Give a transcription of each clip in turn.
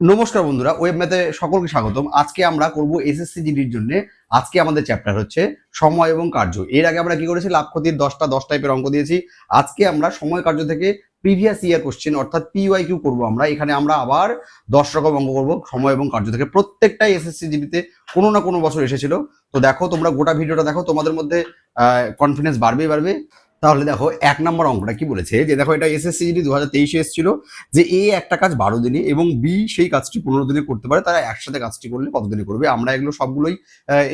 নমস্কার বন্ধুরা, ওয়েব ম্যাথে সকলকে স্বাগতম। আজকে আমরা করব এসএসসি জিডির জন্য। আজকে আমাদের চ্যাপ্টার হচ্ছে সময় এবং কার্য। এর আগে আমরা কি করেছি, লাভ ক্ষতির 10 টাইপের অঙ্ক দিয়েছি। আজকে আমরা সময় কার্য থেকে প্রিভিয়াস ইয়ার কোশ্চেন অর্থাৎ পিওয়াইকিউ করব। আমরা এখানে আমরা আবার 10 রকম অঙ্ক করব সময় এবং কার্য থেকে। প্রত্যেকটাই এসএসসি জিডিতে কোনো না কোনো বছর এসেছিল। তো দেখো, তোমরা গোটা ভিডিওটা দেখো, তোমাদের মধ্যে কনফিডেন্স বাড়বে। তাহলে দেখো, 1 নম্বর অঙ্কটা কি বলেছে, যে দেখো এটা এসএসসি জিডি 2023 এসেছিল, যে এ একটা কাজ 12 দিনে এবং বি সেই কাজটি 15 দিনে করতে পারে। তারা একসাথে কাজটি করলে কত দিনে করবে? আমরা এগুলো সবগুলোই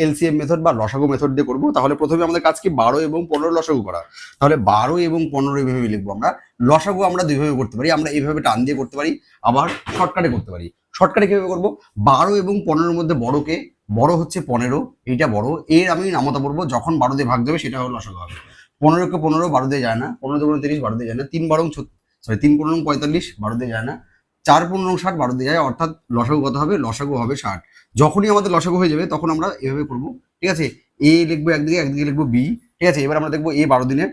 এলসিএম মেথড বা লসাগু মেথড দিয়ে করবো। তাহলে প্রথমে আমাদের কাজ কি, 12 এবং 15 লসাগু করা। তাহলে 12 এবং 15 এইভাবে লিখবো আমরা। লসাগু আমরা দুইভাবে করতে পারি, আমরা এইভাবে টান দিয়ে করতে পারি, আবার শর্টকাটে করতে পারি। শর্টকাটে কিভাবে করবো? 12 এবং 15 মধ্যে বড়কে, বড় হচ্ছে 15, এইটা বড়, এর আমি নামতা বলবো, যখন 12 দিয়ে ভাগ দেবে সেটা হলো লসাগু হবে। 15কে 15 12 দিয়ে যায় না, 15 দুগুণে 30 12 দিয়ে যায় না, 3 12 3 15 45 12 দিয়ে যায় না, 4 15 60 12 দিয়ে যায়, অর্থাৎ লসাগু কত হবে? লসাগু হবে 60। যখনই আমাদের লসাগু হয়ে যাবে তখন আমরা এভাবে করবো, ঠিক আছে। এ লিখবো একদিকে, একদিকে লিখবো বি, ঠিক আছে। এবার আমরা দেখবো এ 12 দিনে,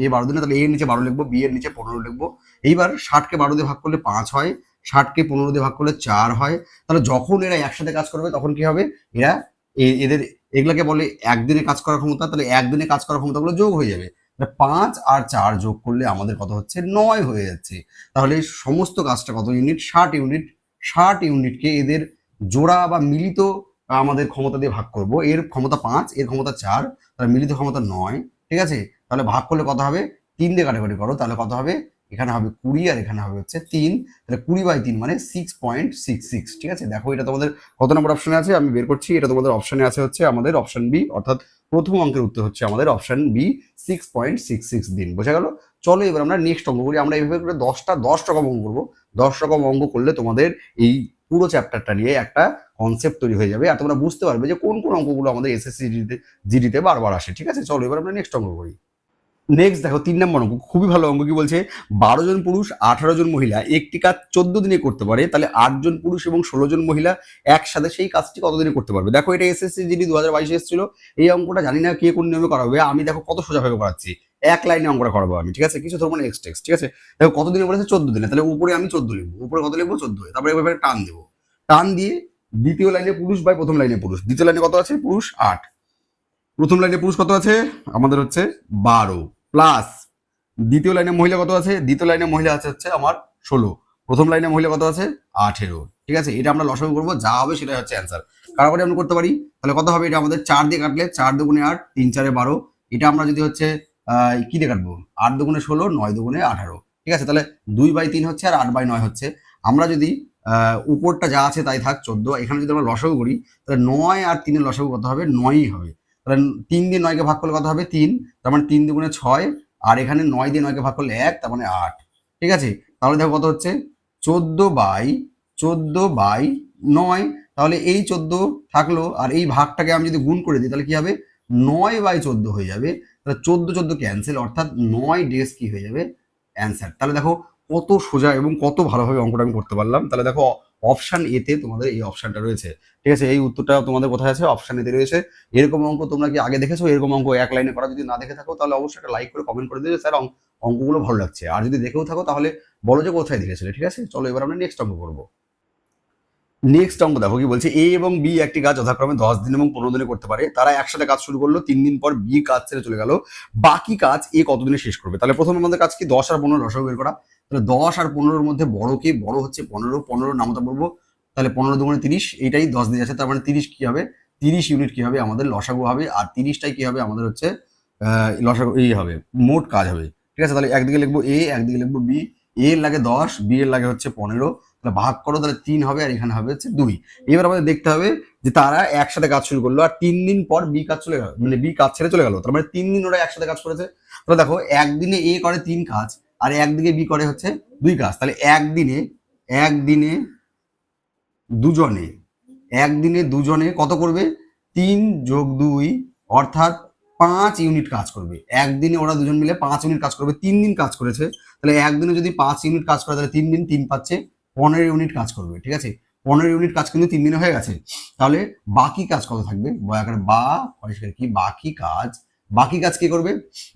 এ 12 দিনে, তাহলে এর নিচে 12 লিখবো, বি এর নিচে 15 লিখবো। এইবার 60কে 12 দিয়ে ভাগ করলে 5 হয়, 60কে 15 দিয়ে ভাগ করলে 4 হয়। তাহলে যখন এরা একসাথে কাজ করবে তখন কি হবে? এরা এদের এগুলাকে বলে একদিনে কাজ করার ক্ষমতা। তাহলে একদিনে কাজ করার ক্ষমতাগুলো যোগ হয়ে যাবে। 5 আর 4 যোগ করলে আমাদের কত হচ্ছে? 9 হয়ে যাচ্ছে। তাহলে সমস্ত কাজটা কত ইউনিট? 60 ইউনিট। 60 ইউনিটকে এদের জোড়া বা মিলিত আমাদের ক্ষমতা দিয়ে ভাগ করব। এর ক্ষমতা 5, এর ক্ষমতা 4, তাহলে মিলিত ক্ষমতা 9, ঠিক আছে। তাহলে ভাগ করলে কত হবে? 3 দিয়ে কাটাকাটি করো, তাহলে কত হবে? এখানে হবে 20 আর এখানে হবে হচ্ছে 3। তাহলে 20/3 মানে 6.66, ঠিক আছে। দেখো এটা তোমাদের কত নম্বর অপশনে আছে আমি বের করছি। এটা তোমাদের অপশনে আছে হচ্ছে আমাদের অপশন বি, অর্থাৎ প্রথম অঙ্কের উত্তর হচ্ছে আমাদের অপশন বি, 6.66 দিন। বোঝা গেল? চলো এবার আমরা নেক্সট অঙ্ক করি। আমরা এইভাবে করে 10 রকম অঙ্ক করবো। 10 রকম অঙ্ক করলে তোমাদের এই পুরো চ্যাপ্টারটা নিয়ে একটা কনসেপ্ট তৈরি হয়ে যাবে, আর তোমরা বুঝতে পারবে যে কোন কোন অঙ্কগুলো আমাদের এসএসসি জিডিতে বারবার আসে, ঠিক আছে। চলো এবার আমরা নেক্সট অঙ্ক করি। নেক্সট দেখো, 3 নম্বর অঙ্ক, খুবই ভালো অঙ্ক। কি বলছে? 12 জন পুরুষ 18 জন মহিলা একটি কাজ 14 দিনে করতে পারে, তাহলে 8 জন পুরুষ এবং 16 জন মহিলা একসাথে সেই কাজটি কত দিনে করতে পারবে? দেখো, এটা এসএসসি জিডি 2022 এসেছিল। এই অঙ্কটা জানি না কে কোন নিয়মে করা হবে। আমি দেখো কত সোজাভাবে করাচ্ছি, এক লাইনে অঙ্কটা করাবো আমি, ঠিক আছে। কিছু ধরবো না এক্সটেক্স, ঠিক আছে। দেখো কত দিনে বলেছে? 14 দিনে। তাহলে উপরে আমি 14 লিখবো, উপরে কত লিখবো? 14। তারপরে এভাবে টান দেবো, টান দিয়ে দ্বিতীয় লাইনে পুরুষ বাই প্রথম লাইনে পুরুষ। দ্বিতীয় লাইনে কত আছে? পুরুষ 8। প্রথম লাইনে পুরুষ কত আছে? আমাদের হচ্ছে 12, প্লাস দ্বিতীয় লাইনে মহিলা কত আছে? দ্বিতীয় লাইনে মহিলা আছে হচ্ছে আমার 16। প্রথম লাইনে মহিলা কত আছে? 18, ঠিক আছে। এটা আমরা লসাগু করবো, যা হবে সেটাই হচ্ছে অ্যান্সার। কারাকারি আমরা করতে পারি। তাহলে কত হবে? এটা আমাদের 4 দিয়ে কাটলে 4 দুগুণে 8, 3 4 12। এটা আমরা যদি হচ্ছে কি দিয়ে কাটবো? 8 দুগুণে 16, 9 দুগুণে 18, ঠিক আছে। তাহলে 2/3 হচ্ছে আর 8/9 হচ্ছে। আমরা যদি উপরটা যা আছে তাই থাক 14, এখানে যদি আমরা লসাগু করি তাহলে 9 আর 3 এর লসাগু কত হবে? 9ই হবে। তাহলে 3 দিয়ে 9কে ভাগ করলে কত হবে? 3, তার মানে 3 দুগুণে 6, আর এখানে 9 দিয়ে 9কে ভাগ করলে 1, তার মানে 8, ঠিক আছে। তাহলে দেখো কত হচ্ছে? 14/9। তাহলে এই 14 থাকলো, আর এই ভাগটাকে আমি যদি গুণ করে দিই তাহলে কি হবে? 9/14 হয়ে যাবে। তাহলে 14 ক্যান্সেল, অর্থাৎ 9 ডেজ কি হয়ে যাবে? অ্যান্সার। তাহলে দেখো কত সোজা এবং কত ভালোভাবে অঙ্কটা আমি করতে পারলাম। তাহলে দেখো অপশন এতে তোমাদের এই অপশনটা রয়েছে, ঠিক আছে। এই উত্তরটা তোমাদের কোথায় আছে? অপশন এতে রয়েছে। এরকম অঙ্ক তোমরা কি আগে দেখেছো? এরকম অঙ্ক এক লাইনে করা যদি না দেখে থাকো তাহলে অবশ্যই একটা লাইক করে কমেন্ট করে দিও, স্যার অঙ্কগুলো ভালো লাগছে। আর যদি দেখেও থাকো তাহলে বলো যে কোথায় দেখেছিলে, ঠিক আছে। চলো এবার আমরা নেক্সট অঙ্ক করবো। নেক্সট অঙ্ক দেখো কি বলছে, এ এবং বি একটি কাজ যথাক্রমে 10 দিন এবং 15 দিনে করতে পারে। তারা একসাথে কাজ শুরু করলো, 3 দিন পর বি কাজ ছেড়ে চলে গেল। বাকি কাজ এ কতদিনে শেষ করবে? তাহলে প্রথমে আমাদের কাজ কি? 10 আর 15 লসাগু বের করা। তাহলে 10 আর 15-র মধ্যে বড় কি? বড় হচ্ছে 15। 15 নামতা বলবো, তাহলে 15 দুগুণে 30, এইটাই 10 দিয়ে যাচ্ছে, তার মানে 30 কি হবে? 30 ইউনিট কি হবে? আমাদের লসাগু হবে। আর 30টাই কি হবে? আমাদের হচ্ছে লসাগু এই হবে, মোট কাজ হবে, ঠিক আছে। তাহলে একদিকে লিখবো এ, একদিকে লিখবো বি। এ এর লাগে 10, বি এর লাগে হচ্ছে 15। তাহলে ভাগ করো, তাহলে 3 হবে, আর এখানে হবে হচ্ছে 2। এবার আমাদের দেখতে হবে যে তারা একসাথে কাজ শুরু করলো, আর 3 দিন পর বি কাজ চলে গেল, মানে বি কাজ ছেড়ে চলে গেল। তার মানে 3 দিন ওরা একসাথে কাজ করেছে। তাহলে দেখো, একদিনে এ করে 3 কাজ, আর একদিকে বি করে হচ্ছে 2 কাজ। তাহলে একদিনে দুজনে একদিনে কত করবে? 3 যোগ 2, অর্থাৎ 5 ইউনিট কাজ করবে। একদিনে ওরা দুজন মিলে 5 ইউনিট কাজ করবে। 3 দিন কাজ করেছে, তাহলে একদিনে যদি 5 ইউনিট কাজ করে তাহলে 3 দিন 3 পাচ্ছে 15 ইউনিট কাজ করবে, ঠিক আছে। 15 ইউনিট কাজ কিন্তু 3 দিনে হয়ে গেছে। তাহলে বাকি কাজ কত থাকবে? কি বাকি কাজ কি করবে?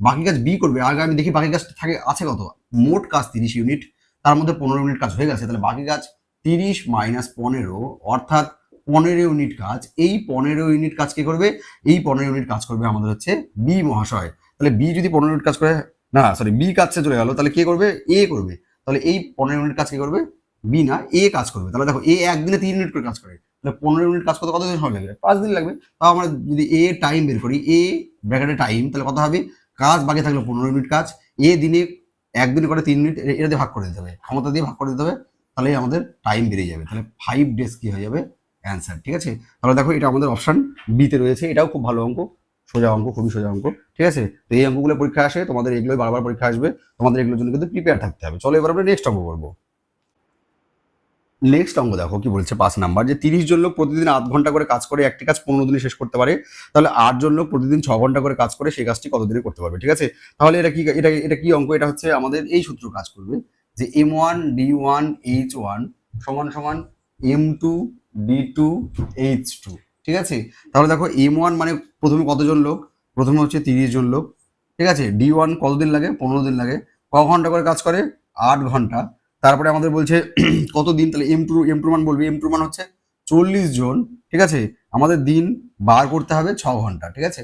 বাকি কাজ বি করবে। আগে আমি দেখি বাকি কাজ থাকে আছে কত। মোট কাজ 30 ইউনিট, তার মধ্যে 15 ইউনিট কাজ হয়ে গেছে, তাহলে বাকি কাজ 30 মাইনাস 15 অর্থাৎ 15 ইউনিট কাজ। এই 15 ইউনিট কাজ কি করবে? এই 15 ইউনিট কাজ করবে আমাদের হচ্ছে বি মহাশয়। তাহলে বি যদি 15 ইউনিট কাজ করে, না সরি বি কাজে চলে গেল, তাহলে কে করবে? এ করবে। তাহলে এই 15 ইউনিট কাজ কি করবে? বি না, এ কাজ করবে। তাহলে দেখো এ একদিনে 3 ইউনিট করে কাজ করে, তাহলে 15 ইউনিট কাজ করতে কতদিন সময় লাগবে? 5 দিন লাগবে। তাও আমরা যদি এ টাইম বের করি, এ ব্র্যাকেটে টাইম, তাহলে কত হবে? কাজ বাকি থাকলো 15 ইউনিট কাজ, এ দিনে একদিন করে 3 ইউনিট, এটা দিয়ে ভাগ করে দিতে হবে, ক্ষমতা দিয়ে ভাগ করে দিতে হবে, তাহলে আমাদের টাইম বেড়ে যাবে। তাহলে 5 ডেজ কি হয়ে যাবে? অ্যান্সার। ঠিক আছে, তাহলে দেখো এটা আমাদের অপশন বিতে রয়েছে। এটাও খুব ভালো অঙ্ক, সোজা অঙ্ক, খুবই সোজা অঙ্ক। ঠিক আছে, তো এই অঙ্কগুলো পরীক্ষা আসে, তোমাদের এগুলোই বারবার পরীক্ষা আসবে, তোমাদের এগুলোর জন্য কিন্তু প্রিপেয়ার থাকতে হবে। চলো এবার আমরা নেক্সট অঙ্ক করবো। নেক্সট অঙ্ক দেখো কি বলছে, 5 নাম্বার, যে 30 জন লোক প্রতিদিন 8 ঘন্টা করে কাজ করে একটি কাজ 15 দিনে শেষ করতে পারে, তাহলে 8 জন লোক প্রতিদিন 6 ঘন্টা করে কাজ করে সেই কাজটি কত দিনে করতে পারবে? ঠিক আছে, তাহলে এটা কি অঙ্ক? এটা হচ্ছে আমাদের এই সূত্র কাজ করবে, যে M1 D1 H1 সমান সমান M2 D2 H2। ঠিক আছে, তাহলে দেখো M1 মানে প্রথমে কতজন লোক? প্রথমে হচ্ছে 30 জন লোক। ঠিক আছে, D1 কতদিন লাগে? 15 দিন লাগে। ক ঘন্টা করে কাজ করে? 8 ঘন্টা। তারপরে আমাদের বলছে কত দিন, তাহলে এম টু মান বলবি, এম টু মান হচ্ছে 40 জন। ঠিক আছে, আমাদের দিন বার করতে হবে 6 ঘন্টা। ঠিক আছে,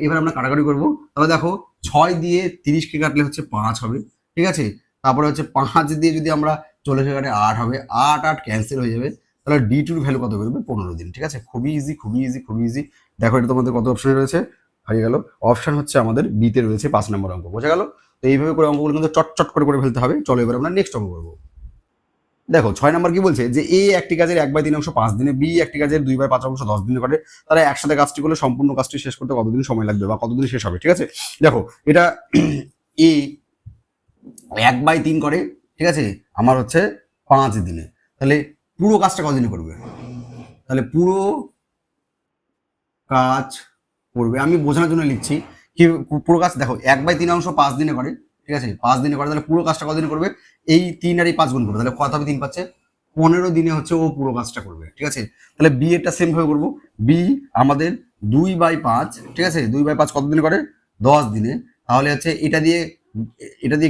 এবার আমরা কাটাকাটি করবো। তাহলে দেখো 6 দিয়ে 30কে কাটলে হচ্ছে 5 হবে। ঠিক আছে, তারপরে হচ্ছে 5 দিয়ে যদি আমরা 40কে কাটে 8 হবে, 8 ক্যান্সেল হয়ে যাবে। তাহলে ডি টুর ভ্যালু কত বেরোবে? 15 দিন। ঠিক আছে, খুবই ইজি, খুবই ইজি, খুবই ইজি। দেখো এটা তোমাদের কত অপশন রয়েছে? হারিয়ে গেল। অপশন হচ্ছে আমাদের বিতে রয়েছে 5 নম্বর অঙ্ক। বোঝা গেল? তো এইভাবে করে অঙ্কগুলো কিন্তু চট করে ফেলতে হবে। চলো এবার আমরা নেক্সট অঙ্ক করবো। দেখো 6 নম্বর কি বলছে, যে এ একটি কাজের 1/3 5 দিনে, বি একটি কাজের 2/5 10 দিনে করে, তারা একসাথে কাজটি করলে সম্পূর্ণ কাজটি শেষ করতে কতদিন সময় লাগবে বা কতদিন শেষ হবে? ঠিক আছে, দেখো এটা এ 1/3 করে, ঠিক আছে, আমার হচ্ছে 5 দিনে, তাহলে পুরো কাজটা কতদিনে করবে? তাহলে পুরো কাজ করবে, আমি বোঝানোর জন্য লিখছি কি, পুরো কাজ দেখো 1/3 5 দিনে করে। ঠিক আছে, 5 দিনে করে, তাহলে পুরো কাজটা কতদিনে করবে? এই 3 আর এই 5 গুণ করবে, তাহলে কত হবে? 3 পাচ্ছে 15 দিনে হচ্ছে ও পুরো কাজটা করবে। ঠিক আছে, তাহলে বি এরটা সেম ভাবে করবো। বি আমাদের 2/5, ঠিক আছে, 2/5 কত দিনে করে? 10 দিনে। তাহলে হচ্ছে এটা দিয়ে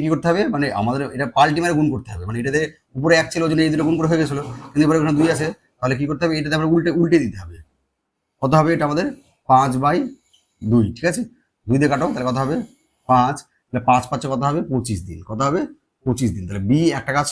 কি করতে হবে, মানে আমাদের এটা পাল্টি মারে গুণ করতে হবে, মানে এটাতে উপরে 1 ছিল, ওই জন্য এই দুটো গুণ করে হয়ে গেছিল, কিন্তু এবার ওখানে 2 আছে, তাহলে কি করতে হবে? এটাতে আমরা উল্টে দিতে হবে। কত হবে এটা আমাদের? 5/2। ঠিক আছে, 2 দিয়ে কাটো, তাহলে কত হবে? 5। তাহলে 5 পাচ্ছে কত হবে? 25 দিন। কত হবে? 25 দিন। তাহলে বি একটা কাজ,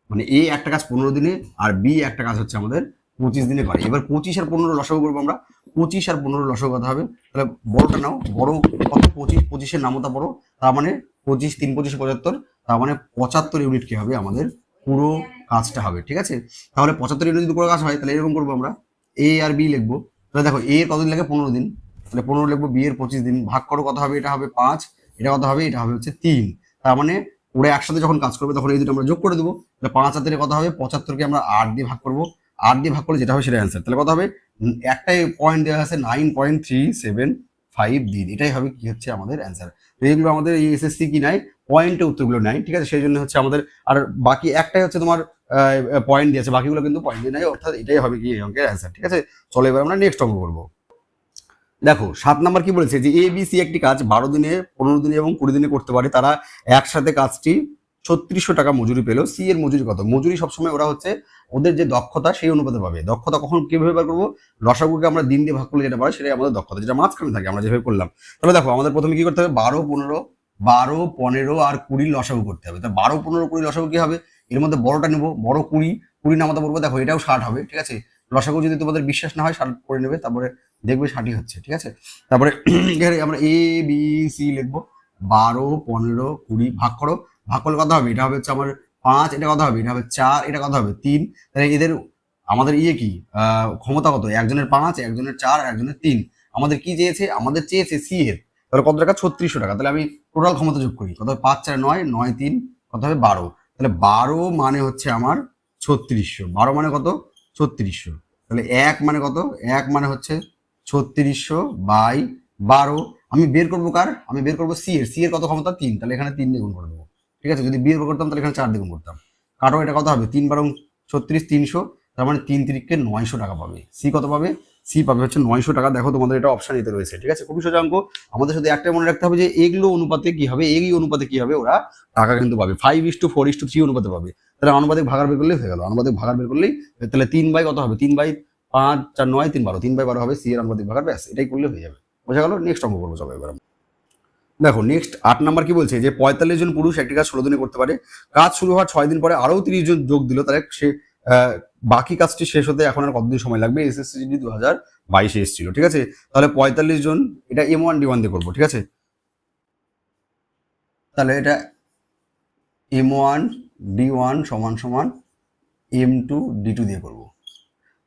মানে এ একটা কাজ 15 দিনে, আর বি একটা কাজ হচ্ছে আমাদের 25 দিনে করে। এবার 25 আর 15 লসাগু করবো আমরা। 25 আর 15 লসাগু কত হবে? তাহলে বড়টা নাও, বড় কত? 25 নামতা বড়, তার মানে 25 3 25 75, তার মানে 75 ইউনিট কি হবে আমাদের? পুরো কাজটা হবে। ঠিক আছে, তাহলে 75 ইউনিট যদি পুরো কাজ হয়, তাহলে এরকম করবো আমরা, এ আর বি লিখবো। তাহলে দেখো এ এর কতদিন লাগে? 15 দিন। তাহলে 15 লিখবো, বি এর 25 দিন, ভাগ করো কত হবে? এটা হবে 5, এটা কত হবে? এটা হবে হচ্ছে 3। তার মানে ওরা একসাথে যখন কাজ করবে তখন এই দুটো আমরা যোগ করে দেবো। তাহলে 5 আর 3 কত হবে? 75কে আমরা 8 দিয়ে ভাগ করবো, 8 দিয়ে ভাগ করলে যেটা হবে সেটা অ্যান্সার। তাহলে কত হবে? একটাই পয়েন্ট দেওয়া আছে 9.375 দিন, এটাই হবে কি হচ্ছে আমাদের অ্যান্সার। তো এইগুলো আমাদের এই এসএসসি কি নাই, পয়েন্টে উত্তরগুলো নাই। ঠিক আছে, সেই জন্য হচ্ছে আমাদের, আর বাকি একটাই হচ্ছে তোমার পয়েন্ট দিয়েছে, বাকিগুলো কিন্তু পয়েন্ট দিয়ে নাই, অর্থাৎ এটাই হবে কি এই অঙ্কের অ্যান্সার। ঠিক আছে, চলো এবার আমরা নেক্সট অঙ্ক করবো। দেখো 7 নাম্বার কি বলেছে, যে এ বি সি একটি কাজ 12 দিনে, 15 দিনে এবং 20 দিনে করতে পারে, তারা একসাথে কাজটি 3600 টাকা মজুরি পেলো। সি এর মজুরি কত? মজুরি সবসময় ওরা হচ্ছে ওদের যে দক্ষতা সেই অনুপাতে পাবে। দক্ষতা কখন কিভাবে বার করবো? লসাগুকে আমরা দিন দিয়ে ভাগ করলে যেটা পারে সেটাই আমাদের দক্ষতা, যেটা মাঝখানে থাকে আমরা যেভাবে করলাম। তাহলে দেখো আমাদের প্রথমে কি করতে হবে? 12 15 আর 20 লসাগু করতে হবে। তা 12 15 20 লসাগু কি হবে? এর মধ্যে বড়টা নেবো, বড় 20 নামাতে বলবো, দেখো এটাও 60 হবে। ঠিক আছে, লসাগু যদি তোমাদের বিশ্বাস না হয় 60 করে নেবে, তারপরে দেখবে 60 হচ্ছে। ঠিক আছে, তারপরে এখানে আমরা এ বি সি লিখবো। 12 15 20 ভাগ করো, ভাগ করলে কত হবে? এটা হবে হচ্ছে আমার 5, এটা কত হবে? এটা হবে 4, এটা কত হবে? 3। তাহলে এদের আমাদের কি ক্ষমতা কত? একজনের 5, একজনের 4, একজনের 3। আমাদের কি চেয়েছে? আমাদের চেয়েছে সি এর, তাহলে কত টাকা? 3600 টাকা। তাহলে আমি টোটাল ক্ষমতা যোগ করি, কত? 5 4 9, 9 3 কত হবে? 12। তাহলে 12 মানে হচ্ছে আমার 3600। 12 মানে কত? 3600। তাহলে 1 মানে কত? 1 মানে হচ্ছে 3600/12। আমি বের করবো কার? আমি বের করবো সি এর। সি এর কত ক্ষমতা? 3, তাহলে এখানে 3 দিয়ে গুণ করে দেবো। ঠিক আছে, যদি বের করতাম তাহলে এখানে 4 দিয়ে গুণ করতাম। কারো এটা কত হবে? 3 বারং 36, 300, তার মানে 3 3কে 900 টাকা পাবে। সি কত পাবে? সি পাবে হচ্ছে 900 টাকা। দেখো তোমাদের এটা অপশন এতে রয়েছে। ঠিক আছে, খুবই সোজা অঙ্ক। আমাদের শুধু একটাই মনে রাখতে হবে, যে এগুলো অনুপাতে কি হবে, এই অনুপাতে কি হবে, ওরা টাকা কিন্তু পাবে 5:4:3 অনুপাতে পাবে। তাহলে আনুপাতিক ভাগার বের করলেই হয়ে গেল, আনুপাতিক ভাগার বের করলেই। তাহলে 3 বাই কত হবে, 3/5 4 9 3 12, 3/12 হবে সি এর আনুপাতিক ভাগার, ব্যাস এটাই করলে হয়ে যাবে। বোঝা গেল? নেক্সট অঙ্ক করবো চলো এবার। দেখো নেক্সট 8 নাম্বার কি বলছে, যে 45 জন পুরুষ একটি কাজ 16 দিনে করতে পারে। কাজ শুরু হওয়ার 6 দিন পরে আরও 30 জন যোগ দিল, তাহলে সে বাকি কাজটি শেষ হতে এখন আর কতদিন সময় লাগবে? এসএসসি জিডি 2022 এসেছিল, ঠিক আছে। তাহলে 45 জন, এটা M1 D1 দিয়ে করবো, ঠিক আছে। তাহলে এটা M1 D1 সমান সমান M2 D2 দিয়ে করবো।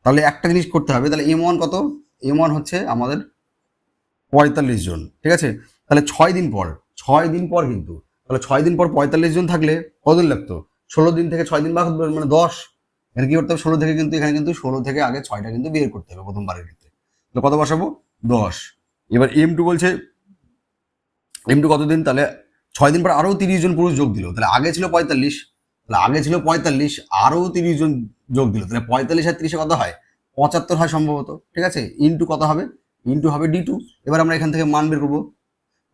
তাহলে একটা জিনিস করতে হবে, তাহলে M1 কত, M1 হচ্ছে আমাদের 45 জন, ঠিক আছে। তাহলে 6 দিন পর, 6 দিন পর কিন্তু, তাহলে 6 দিন পর 45 জন থাকলে কতদিন লাগতো? 16 দিন থেকে 6 দিন বাদ, মানে 10। এখানে কি করতে হবে? 16 থেকে, কিন্তু এখানে কিন্তু 16 থেকে আগে 6টা কিন্তু বের করতে হবে প্রথমবারের ক্ষেত্রে। তাহলে কত বসাবো? 10। এবার M2 বলছে, M2 কতদিন? তাহলে 6 দিন পর আরও 30 জন পুরুষ যোগ দিল, তাহলে আগে ছিল 45, তাহলে আগে ছিল 45, আরও 30 জন যোগ দিল, তাহলে 45 আর 30 কত হয়? 75 হয় সম্ভবত, ঠিক আছে। ইন্টু কত হবে? ইন্টু হবে D2। এবার আমরা এখান থেকে মান বের করবো।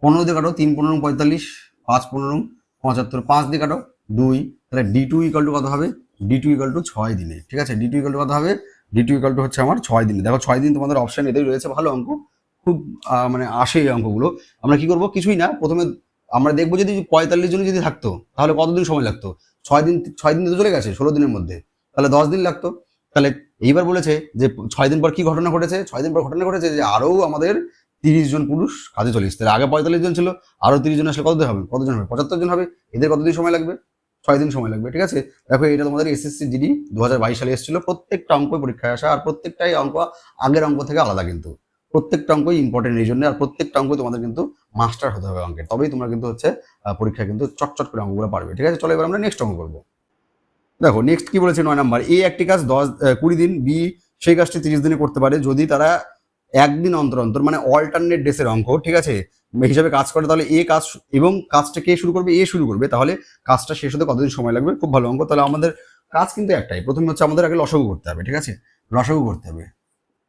15 দিয়ে কাটো, 3 15 45, 5 15 75, 5 দিয়ে কাটো 2, তাহলে D2 ইকাল টু কত হবে? D2 ইকাল টু 6 দিনে, ঠিক আছে। D2 ইকাল টু কত হবে? D2 ইকাল টু হচ্ছে আমার 6 দিনে। দেখো 6 দিন তোমাদের অপশন এটাই রয়েছে, ভালো অঙ্ক, খুব মানে আসে এই অঙ্কগুলো। আমরা কি করবো? কিছুই না, প্রথমে আমরা দেখবো যদি 45 জন যদি থাকতো তাহলে কতদিন সময় লাগতো? 6 দিন তো চলে গেছে 16 দিনের মধ্যে, তাহলে 10 দিন লাগতো। তাহলে এইবার বলেছে যে 6 দিন পর কি ঘটনা ঘটেছে? 6 দিন পর ঘটনা ঘটেছে যে আরও আমাদের 30 জন পুরুষ কাজে চলে এসছে। আগে 45 জন ছিল, আরও 30 জন আসলে কতদিন হবে? 75 জন হবে। এদের কতদিন সময় লাগবে? 6 দিন সময় লাগবে, ঠিক আছে। দেখো এটা তোমাদের এসএসসি জিডি 2022 সালে এসেছিল, প্রত্যেকটা অঙ্কই পরীক্ষায় আসা, আর প্রত্যেকটাই অঙ্ক আগের অঙ্ক থেকে আলাদা, কিন্তু প্রত্যেকটা অঙ্কই ইম্পর্টেন্ট এই জন্য, আর প্রত্যেকটা অঙ্কই তোমাদের কিন্তু মাস্টার হতে হবে অঙ্কের, তবেই তোমরা কিন্তু হচ্ছে পরীক্ষায় কিন্তু চটচট করে অঙ্কগুলো পারবে, ঠিক আছে। চলো এবার আমরা নেক্সট অঙ্ক করবো। দেখো নেক্সট কি বলেছে 9 নাম্বার, এ একটি কাজ 20 দিন, বি সেই কাজটি 30 দিনে করতে পারে যদি তারা একদিন অন্তর অন্তর, মানে অল্টারনেট ডেসের অঙ্ক, ঠিক আছে, হিসাবে কাজ করে। তাহলে এ কাজ এবং কাজটা কে শুরু করবে? এ শুরু করবে, তাহলে কাজটা শেষ হতে কতদিন সময় লাগবে? খুব ভালো অঙ্ক। তাহলে আমাদের কাজ কিন্তু একটাই, প্রথমে হচ্ছে আমাদের আগে লসাগু করতে হবে, ঠিক আছে। লসাগু করতে হবে,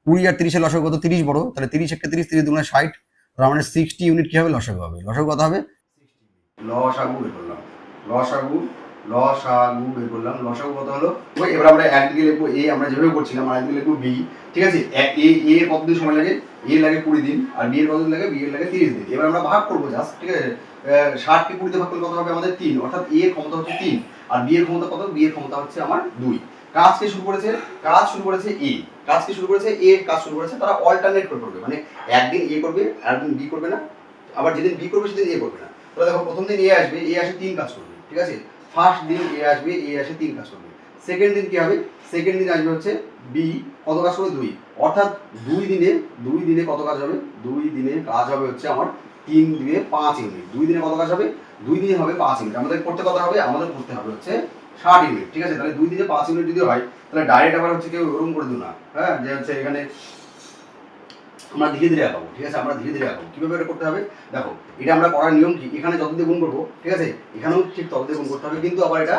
20 আর 30 এর লসাগু কত? 30 বড়, তাহলে 30 একটা 30, 30 দুগুণে 60, তার মানে 60 ইউনিট কি হবে? লসাগু হবে। লসাগু কত হবে? লসাগু বের করলাম, লসাগু লসাগু বের করলাম, লসাগু কত হলো? ওই এবার আমরা একদিকে লিখবো এ, আমরা যেভাবে করছিলাম, আর একদিকে লিখবো বি, ঠিক আছে। এ এর কতদিন সময় লাগে? এ লাগে 20 দিন, আর বি এর কতদিন লাগে? বি এর লাগে 30 দিন। এবার আমরা ভাগ করবো জাস্ট, ঠিক আছে। 60 কে 20 দিয়ে ভাগ করলে কত হবে? আমাদের 3, অর্থাৎ এ এর ক্ষমতা হচ্ছে 3, আর বি এর ক্ষমতা কত? বি এর ক্ষমতা হচ্ছে আমার 2। কাজ কে শুরু করেছে? কাজ শুরু করেছে এ, কাজ কে শুরু করেছে এ, কাজ শুরু করেছে, তারা অল্টারনেট করে করবে, মানে একদিন এ করবে আর একদিন বি করবে না, আবার যেদিন বি করবে সেদিন এ করবে না। তাহলে দেখো প্রথম দিন এ আসবে, এ আসে 3 কাজ করবে, ঠিক আছে। ফার্স্ট দিন এ আসবে, এ আসে 3 কাজ করবে। সেকেন্ড দিন কি হবে? সেকেন্ড দিন আসবে হচ্ছে বি, কত কাজ করবে? 2, অর্থাৎ 2 দিনে কত কাজ হবে? 2 দিনে কাজ হবে হচ্ছে আমার 3 দিয়ে 5 ইউনিট। 2 দিনে কত কাজ হবে? 2 দিনে হবে 5 ইউনিট। আমাদের করতে কত হবে? আমাদের করতে হবে হচ্ছে 60 ইউনিট, ঠিক আছে। তাহলে 2 দিনে 5 ইউনিট যদি হয়, তাহলে ডাইরেক্ট আবার হচ্ছে কেউ ওরকম করে দিও না, হ্যাঁ, যে হচ্ছে এখানে আমরা ধীরে ধীরে আঁকাবো, ঠিক আছে। আমরা ধীরে ধীরে আঁকাবো, কিভাবে এটা করতে হবে? দেখো এটা আমরা করার নিয়ম কি, এখানে যত দিয়ে গুণ করবো, ঠিক আছে, এখানেও ঠিক তত দিয়ে গুণ করতে হবে, কিন্তু আবার এটা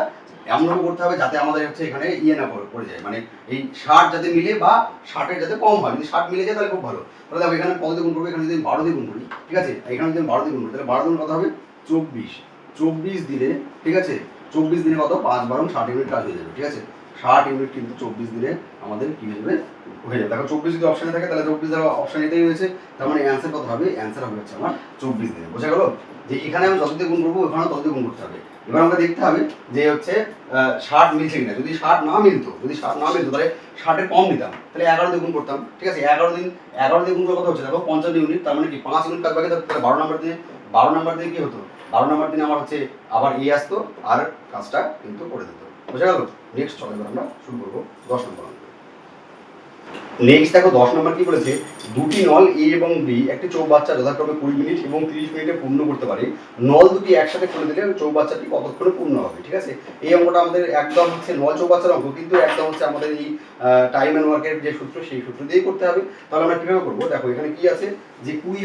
এমনভাবে করতে হবে যাতে আমাদের হচ্ছে এখানে ইয়ে না পড়ে যায়, মানে এই 60 যাতে মিলে বা 60-এর যাতে কম হয়। যদি 60 মিলে যায় তাহলে খুব ভালো। তাহলে দেখো এখানে কত দিয়ে গুণ করবো? এখানে যদি 12 দিয়ে গুণ করি, ঠিক আছে, এখানে যদি 12 দিয়ে গুণ করি, তাহলে 12 দিন কত হবে? 24 দিনে, ঠিক আছে। 24 দিনে কত? 5 12 60 ইউনিট কাজ হয়ে যাবে, ঠিক আছে। 60 ইউনিট কিন্তু 24 দিনে আমাদের কি হয়ে যাবে? হয়ে যাবে। দেখো 24 যদি অপশনে থাকে তাহলে 24 দ্বারা অপশন এটাই হয়েছে, তার মানে অ্যান্সার কত হবে? অ্যান্সার হবে হচ্ছে আমার 24 দিনে। বোঝা গেল? যে এখানে আমি যত দিয়ে গুণ করবো ওখানে তত দিয়ে গুণ করতে হবে। এবার আমাকে দেখতে হবে যে হচ্ছে 60 মিলছে কিনা। যদি 60 না মিলতো, তাহলে 60-এর কম নিতাম, তাহলে 11 দিয়ে গুণ করতাম, ঠিক আছে। 11 দিয়ে গুণ করে কত হচ্ছে? দেখো 55 ইউনিট, তার মানে কি 5 ইউনিট কাজ বাকি থাকতো। তাহলে 12 নম্বর দিনে কি হতো? 12 নম্বর দিনে আমার হচ্ছে আবার আসতো আর কাজটা কিন্তু করে দিত। বোঝা গেল? নেক্সট চলো এবার আমরা শুরু করবো 10 নম্বর। নেক্সট দেখো 10 নম্বর কি বলেছে, দুটি নল এ এবং বি একটি চৌবাচ্চা যথাক্রমে 20 মিনিট এবং 30 মিনিটে পূর্ণ করতে পারে। নল দুটি একসাথে খুলে দিলে চৌবাচ্চাটি কতক্ষণে পূর্ণ হবে, ঠিক আছে। এই অঙ্কটা আমাদের একদম হচ্ছে নল চৌবাচ্চার অঙ্ক, কিন্তু একদম হচ্ছে আমাদের এই টাইম অ্যান্ড ওয়ার্কের যে সূত্র, সেই সূত্র দিয়েই করতে হবে। তাহলে আমরা কিভাবে করবো? দেখো এখানে কি আছে, যে 20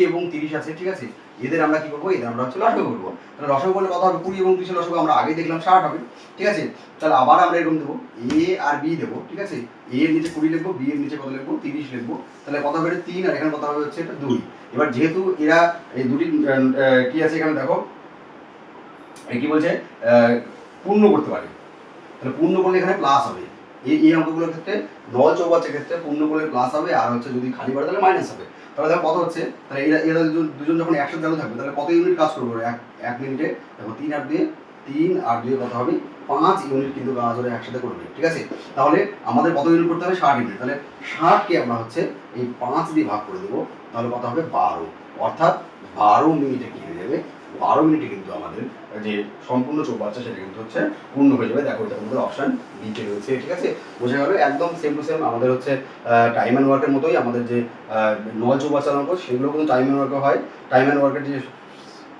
এবং 30 আছে, ঠিক আছে। এদের আমরা কি করবো? এদের আমরা হচ্ছে লসাগু করবো। তাহলে লসাগু করলে কত হবে? 20 এবং 30 লসাগু আমরা আগে দেখলাম 60 হবে, ঠিক আছে। তাহলে আবার আমরা এরকম দেবো, এ আর বি দেবো, ঠিক আছে। এ এর নিচে 20 লিখবো, বি এর নিচে কত লিখবো? 30 লিখবো। তাহলে কত হবে? 3, আর এখানে কত হবে হচ্ছে এটা 2। এবার যেহেতু এরা এই দুটি কি আছে এখানে দেখো, এই কি বলছে, পূর্ণ করতে পারি, তাহলে পূর্ণ করলে এখানে প্লাস হবে। এই অঙ্কগুলোর ক্ষেত্রে নল চৌবাচ্চার ক্ষেত্রে পূর্ণ করলে প্লাস হবে, আর হচ্ছে যদি খালি করে তাহলে মাইনাস হবে। তাহলে দেখো কত হচ্ছে, তাহলে এরা দুজন যখন একসাথে চালু থাকবে তাহলে কত ইউনিট কাজ করবে, এক মিনিটে দেখো 3 আর 2 কত হবে, 5 ইউনিট কিন্তু কাজ ওরা একসাথে করবে। ঠিক আছে, তাহলে আমাদের কত ইউনিট করতে হবে, 60 ইউনিট। তাহলে 60কে আমরা হচ্ছে এই 5 দিয়ে ভাগ করে দেবো, তাহলে কত হবে 12, অর্থাৎ 12 মিনিটে কি হয়ে যাবে, 12 মিনিটে কিন্তু আমাদের যে সম্পূর্ণ চৌবাচ্চা সেটা কিন্তু হচ্ছে পূর্ণ হয়ে যাবে। দেখো এটা আমাদের অপশন বিতে রয়েছে। ঠিক আছে, বোঝা গেল, একদম সেম টু সেম আমাদের হচ্ছে টাইম অ্যান্ড ওয়ার্কের মতোই আমাদের যে নল চৌবাচ্চার অঙ্ক সেগুলো কিন্তু টাইম অ্যান্ড ওয়ার্কে হয়। টাইম অ্যান্ড ওয়ার্কের যে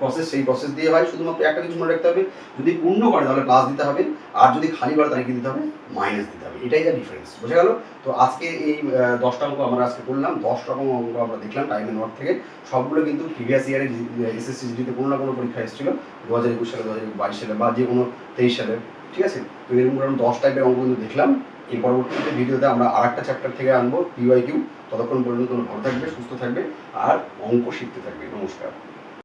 প্রসেস সেই প্রসেস দিয়ে হয়, শুধুমাত্র একটা কিছু মনে রাখতে হবে, যদি পূর্ণ করে তাহলে প্লাস দিতে হবে, আর যদি খালি করে তাহলে কি দিতে হবে, মাইনাস দিতে হবে। এটাই যা ডিফারেন্স, বোঝা গেল। তো আজকে এই 10টা অঙ্ক আমরা আজকে করলাম, 10 রকম অঙ্ক আমরা দেখলাম টাইম অ্যান্ড ওয়ার্ক থেকে। সবগুলো কিন্তু প্রিভিয়াস ইয়ারে এসএসসি জিডিতে কোনো না কোনো পরীক্ষা এসেছিল, 2021 সালে, 2022 সালে বা যে কোনো 23 সালে। ঠিক আছে, তো এরকম আমরা 10 টাইপের অঙ্ক কিন্তু দেখলাম। এই পরবর্তীতে ভিডিওতে আমরা আরেকটা চ্যাপ্টার থেকে আনবো PYQ। ততক্ষণ পর্যন্ত ভালো থাকবে, সুস্থ থাকবে আর অঙ্ক শিখতে থাকবে। নমস্কার।